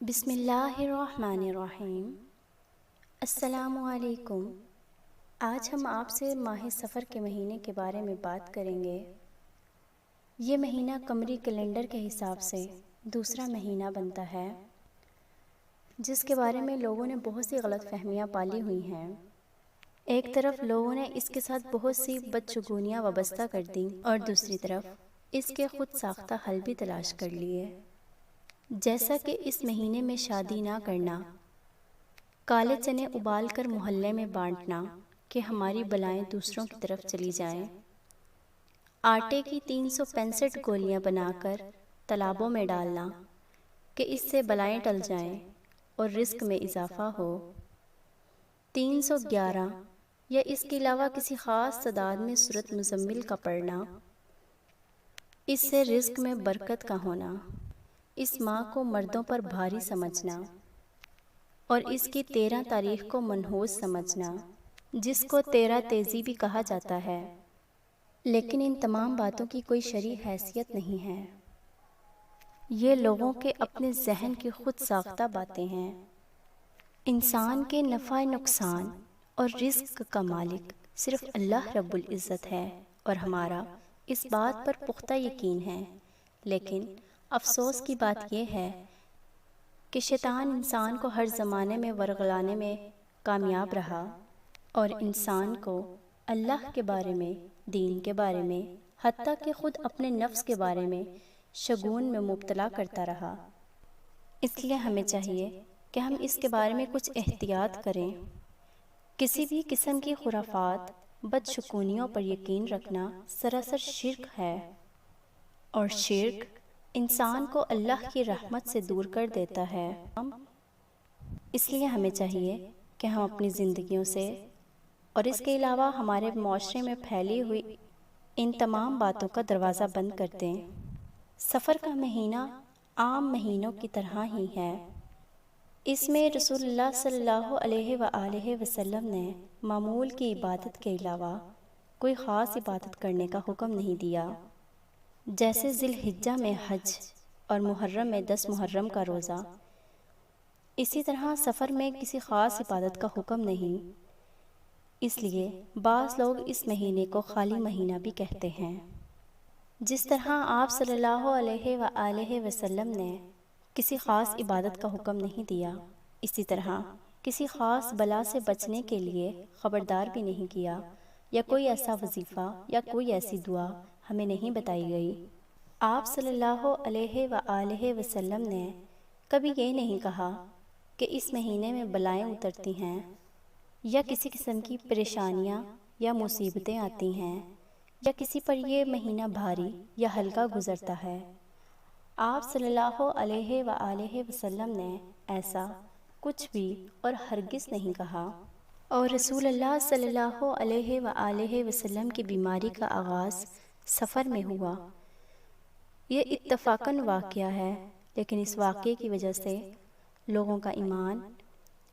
بسم اللہ الرحمن الرحیم۔ السلام علیکم۔ آج ہم آپ سے ماہ سفر کے مہینے کے بارے میں بات کریں گے۔ یہ مہینہ قمری کیلنڈر کے حساب سے دوسرا مہینہ بنتا ہے، جس کے بارے میں لوگوں نے بہت سی غلط فہمیاں پالی ہوئی ہیں۔ ایک طرف لوگوں نے اس کے ساتھ بہت سی بدشگونیاں وابستہ کر دیں اور دوسری طرف اس کے خود ساختہ حل بھی تلاش کر لیے، جیسا کہ اس مہینے میں شادی نہ کرنا، کالے چنے ابال کر محلے میں بانٹنا کہ ہماری بلائیں دوسروں کی طرف چلی جائیں، آٹے کی 365 گولیاں بنا کر تالابوں میں ڈالنا کہ اس سے بلائیں ٹل جائیں اور رزق میں اضافہ ہو، 311 یا اس کے علاوہ کسی خاص تعداد میں سورۃ مزمل کا پڑھنا، اس سے رزق میں برکت کا ہونا، اس ماہ کو مردوں پر بھاری سمجھنا اور اس کی 13 تاریخ کو منحوس سمجھنا، جس کو 13 تیزی بھی کہا جاتا ہے، لیکن ان تمام باتوں کی کوئی شرعی حیثیت نہیں ہے۔ یہ لوگوں کے اپنے ذہن کی خود ساختہ باتیں ہیں۔ انسان کے نفع نقصان اور رزق کا مالک صرف اللہ رب العزت ہے اور ہمارا اس بات پر پختہ یقین ہے، لیکن افسوس کی بات یہ ہے کہ شیطان انسان کو ہر زمانے میں ورغلانے میں کامیاب رہا اور انسان کو اللہ کے بارے میں، دین کے بارے میں، حتیٰ کہ خود اپنے نفس کے بارے میں شگون میں مبتلا کرتا رہا۔ اس لیے ہمیں چاہیے کہ ہم اس کے بارے میں کچھ احتیاط کریں۔ کسی بھی قسم کی خرافات، بدشگونیوں پر یقین رکھنا سراسر شرک ہے، اور شرک انسان کو اللہ کی رحمت سے دور کر دیتا ہے۔ اس لیے ہمیں چاہیے کہ ہم اپنی زندگیوں سے اور اس کے علاوہ ہمارے معاشرے میں پھیلی ہوئی ان تمام باتوں کا دروازہ بند کر دیں۔ سفر کا مہینہ عام مہینوں کی طرح ہی ہے۔ اس میں رسول اللہ صلی اللہ علیہ وآلہ وسلم نے معمول کی عبادت کے علاوہ کوئی خاص عبادت کرنے کا حکم نہیں دیا، جیسے ذی الحجہ میں حج اور محرم میں 10 محرم کا روزہ۔ اسی طرح سفر میں کسی خاص عبادت کا حکم نہیں، اس لیے بعض لوگ اس مہینے کو خالی مہینہ بھی کہتے ہیں۔ جس طرح آپ صلی اللہ علیہ وآلہ وسلم نے کسی خاص عبادت کا حکم نہیں دیا، اسی طرح کسی خاص بلا سے بچنے کے لیے خبردار بھی نہیں کیا، یا کوئی ایسا وظیفہ یا کوئی ایسی دعا ہمیں نہیں بتائی گئی۔ آپ صلی اللہ علیہ وآلہ وسلم نے کبھی یہ نہیں کہا کہ اس مہینے میں بلائیں اترتی ہیں یا کسی قسم کی پریشانیاں یا مصیبتیں آتی ہیں یا کسی پر یہ مہینہ بھاری یا ہلکا گزرتا ہے۔ آپ صلی اللہ علیہ وآلہ وسلم نے ایسا کچھ بھی اور ہرگز نہیں کہا، اور رسول اللہ صلی اللہ علیہ وآلہ وسلم کی بیماری کا آغاز سفر میں ہوا۔ یہ اتفاقاً واقعہ ہے، لیکن اس واقعے کی وجہ سے لوگوں کا ایمان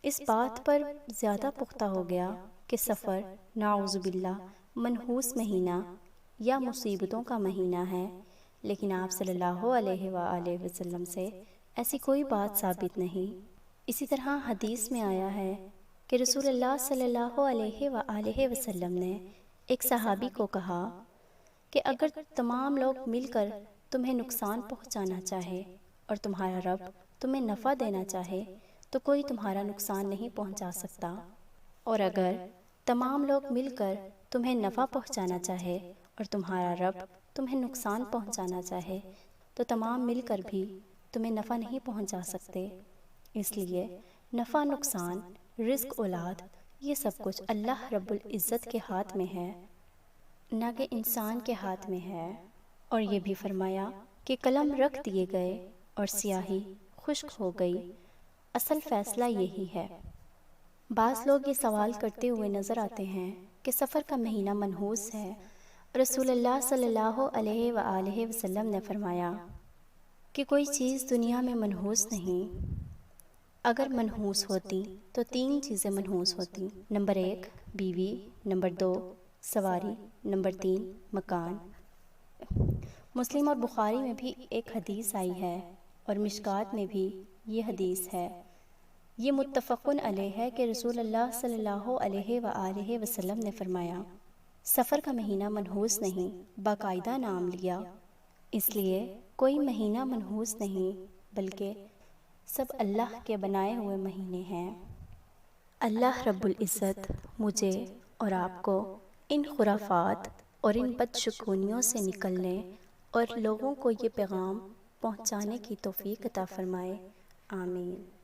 اس بات پر زیادہ پختہ ہو گیا کہ سفر نعوذ باللہ منحوس مہینہ یا مصیبتوں کا مہینہ ہے، لیکن آپ صلی اللہ علیہ وآلہ وسلم سے ایسی کوئی بات ثابت نہیں۔ اسی طرح حدیث میں آیا ہے کہ رسول اللہ صلی اللہ علیہ وآلہ وسلم نے ایک صحابی کو کہا کہ اگر تمام لوگ مل کر تمہیں نقصان پہنچانا چاہے اور تمہارا رب تمہیں نفع دینا چاہے تو کوئی تمہارا نقصان نہیں پہنچا سکتا، اور اگر تمام لوگ مل کر تمہیں نفع پہنچانا چاہے اور تمہارا رب تمہیں نقصان پہنچانا چاہے تو تمام مل کر بھی تمہیں نفع نہیں پہنچا سکتے۔ اس لیے نفع نقصان، رزق اولاد، یہ سب کچھ اللہ رب العزت کے ہاتھ میں ہے، نہ کہ انسان کے ہاتھ میں ہے۔ اور یہ بھی فرمایا کہ قلم رکھ دیے گئے اور سیاہی خشک ہو گئی، اصل فیصلہ یہی ہے۔ بعض لوگ یہ سوال کرتے ہوئے نظر آتے ہیں کہ سفر کا مہینہ منحوس ہے۔ رسول اللہ صلی اللہ علیہ وآلہ وسلم نے فرمایا کہ کوئی چیز دنیا میں منحوس نہیں۔ اگر منحوس ہوتی تو 3 چیزیں منحوس ہوتی: نمبر 1 بیوی، نمبر 2 سواری، نمبر 3 مکان۔ مسلم اور بخاری میں بھی ایک حدیث آئی ہے اور مشکات میں بھی یہ حدیث ہے۔ یہ متفقن علیہ ہے کہ رسول اللہ صلی اللہ علیہ وآلہ وسلم نے فرمایا، سفر کا مہینہ منحوس نہیں، باقاعدہ نام لیا، اس لیے کوئی مہینہ منحوس نہیں بلکہ سب اللہ کے بنائے ہوئے مہینے ہیں۔ اللہ رب العزت مجھے اور آپ کو ان خرافات اور ان بدشگونیوں سے نکلنے اور لوگوں کو یہ پیغام پہنچانے کی توفیق عطا فرمائے، آمین۔